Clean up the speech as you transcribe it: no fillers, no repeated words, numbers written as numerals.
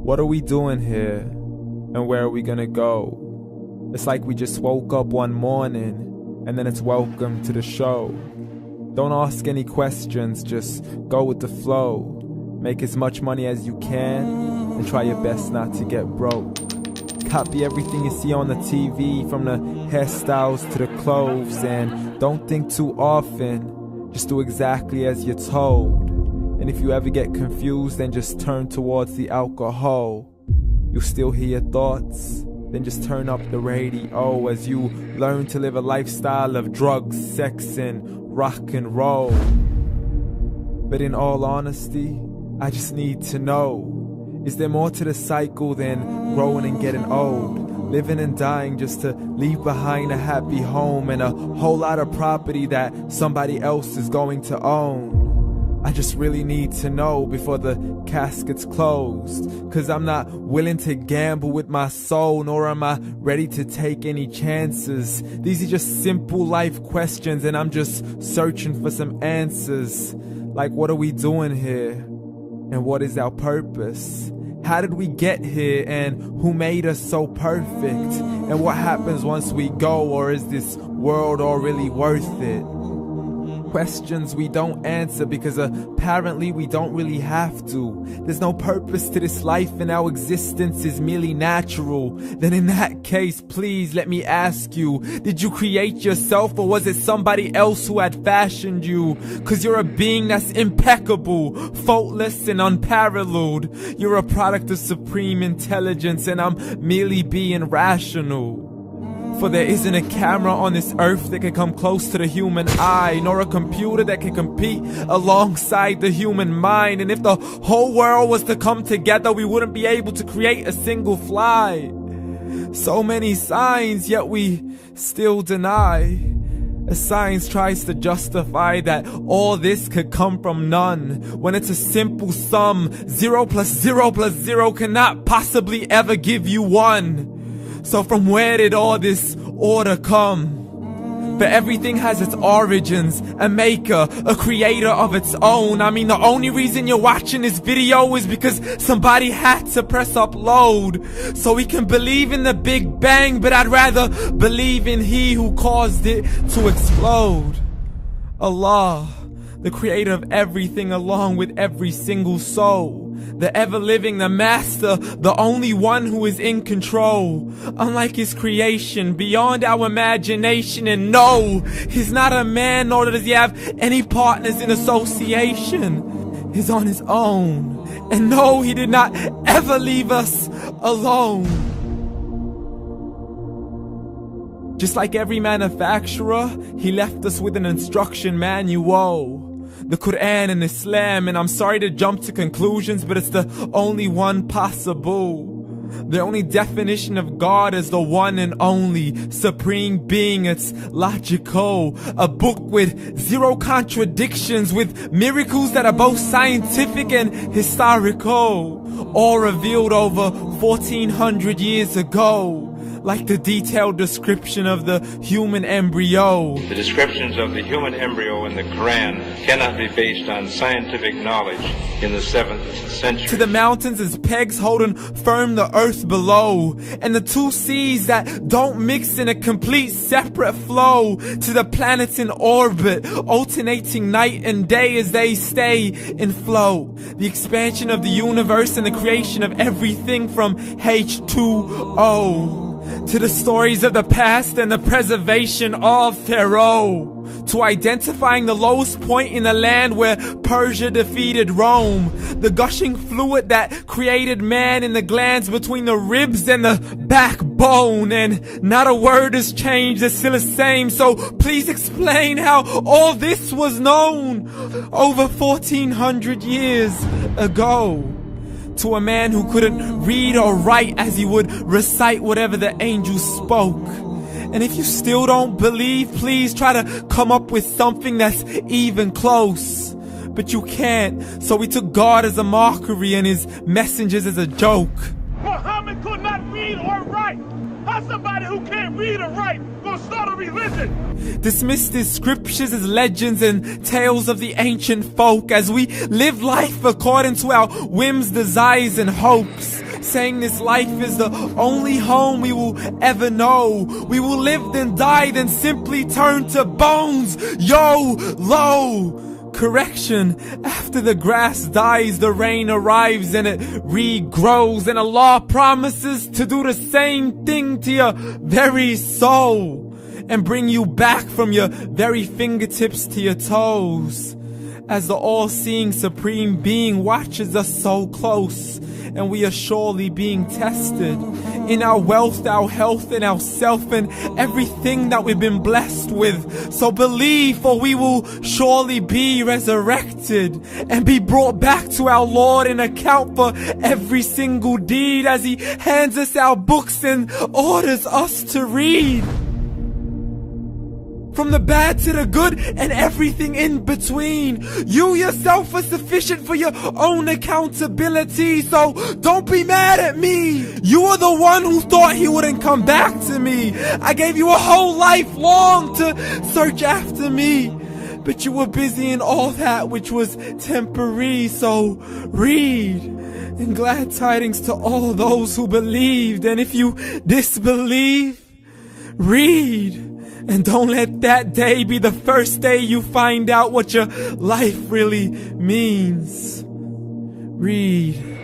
What are we doing here? And where are we gonna go? It's like we just woke up one morning, and then it's welcome to the show. Don't ask any questions, just go with the flow. Make as much money as you can, and try your best not to get broke. Copy everything you see on the TV, from the hairstyles to the clothes, and don't think too often, just do exactly as you're told. And if you ever get confused, then just turn towards the alcohol. You'll still hear your thoughts, then just turn up the radio as you learn to live a lifestyle of drugs, sex, and rock and roll. But in all honesty, I just need to know, is there more to the cycle than growing and getting old? Living and dying just to leave behind a happy home and a whole lot of property that somebody else is going to own. I just really need to know before the casket's closed, 'cause I'm not willing to gamble with my soul, nor am I ready to take any chances. These are just simple life questions, and I'm just searching for some answers. Like, what are we doing here? And what is our purpose? How did we get here, and who made us so perfect? And what happens once we go, or is this world all really worth it? Questions we don't answer because apparently we don't really have to. There's no purpose to this life and our existence is merely natural. Then in that case, please let me ask you, did you create yourself, or was it somebody else who had fashioned you? 'Cause you're a being that's impeccable, faultless and unparalleled. You're a product of supreme intelligence, and I'm merely being rational. For there isn't a camera on this earth that can come close to the human eye, nor a computer that can compete alongside the human mind. And if the whole world was to come together, we wouldn't be able to create a single fly. So many signs, yet we still deny. As science tries to justify that all this could come from none, when it's a simple sum. 0 plus 0 plus 0 cannot possibly ever give you 1. So from where did all this order come? But everything has its origins, a maker, a creator of its own. I mean, the only reason you're watching this video is because somebody had to press upload. So we can believe in the Big Bang, but I'd rather believe in He who caused it to explode. Allah, the creator of everything along with every single soul. The ever-living, the master, the only one who is in control. Unlike his creation, beyond our imagination. And no, he's not a man, nor does he have any partners in association. He's on his own. And no, he did not ever leave us alone. Just like every manufacturer, he left us with an instruction manual. The Quran and Islam, and I'm sorry to jump to conclusions, but it's the only one possible. The only definition of God is the one and only supreme being. It's logical, a book with 0 contradictions, with miracles that are both scientific and historical, all revealed over 1400 years ago. Like the detailed description of the human embryo. The descriptions of the human embryo in the Quran cannot be based on scientific knowledge in the 7th century. To the mountains as pegs holding firm the earth below, and the 2 seas that don't mix in a complete separate flow. To the planets in orbit, alternating night and day as they stay in flow. The expansion of the universe and the creation of everything from H2O. To the stories of the past and the preservation of Pharaoh. To identifying the lowest point in the land where Persia defeated Rome. The gushing fluid that created man in the glands between the ribs and the backbone. And not a word has changed, it's still the same. So please explain how all this was known over 1400 years ago. To a man who couldn't read or write as he would recite whatever the angels spoke. And if you still don't believe, please try to come up with something that's even close. But you can't, so we took God as a mockery and his messengers as a joke. Muhammad could not read or write. How somebody who can't read or write gonna start a religion? Dismissed his scriptures as legends and tales of the ancient folk as we live life according to our whims, desires, and hopes. saying this life is the only home we will ever know. We will live then die, then simply turn to bones. YOLO! Correction, after the grass dies, the rain arrives and it regrows, and Allah promises to do the same thing to your very soul and bring you back from your very fingertips to your toes, as the all-seeing supreme being watches us so close, and we are surely being tested in our wealth, our health, and our self, and everything that we've been blessed with. So believe, for we will surely be resurrected and be brought back to our Lord and account for every single deed, as He hands us our books and orders us to read. From the bad to the good and everything in between. You yourself are sufficient for your own accountability, so don't be mad at me. You are the one who thought He wouldn't come back to me. I gave you a whole life long to search after me, but you were busy in all that which was temporary. So read, and glad tidings to all those who believed. And if you disbelieve, read. And don't let that day be the first day you find out what your life really means. Read.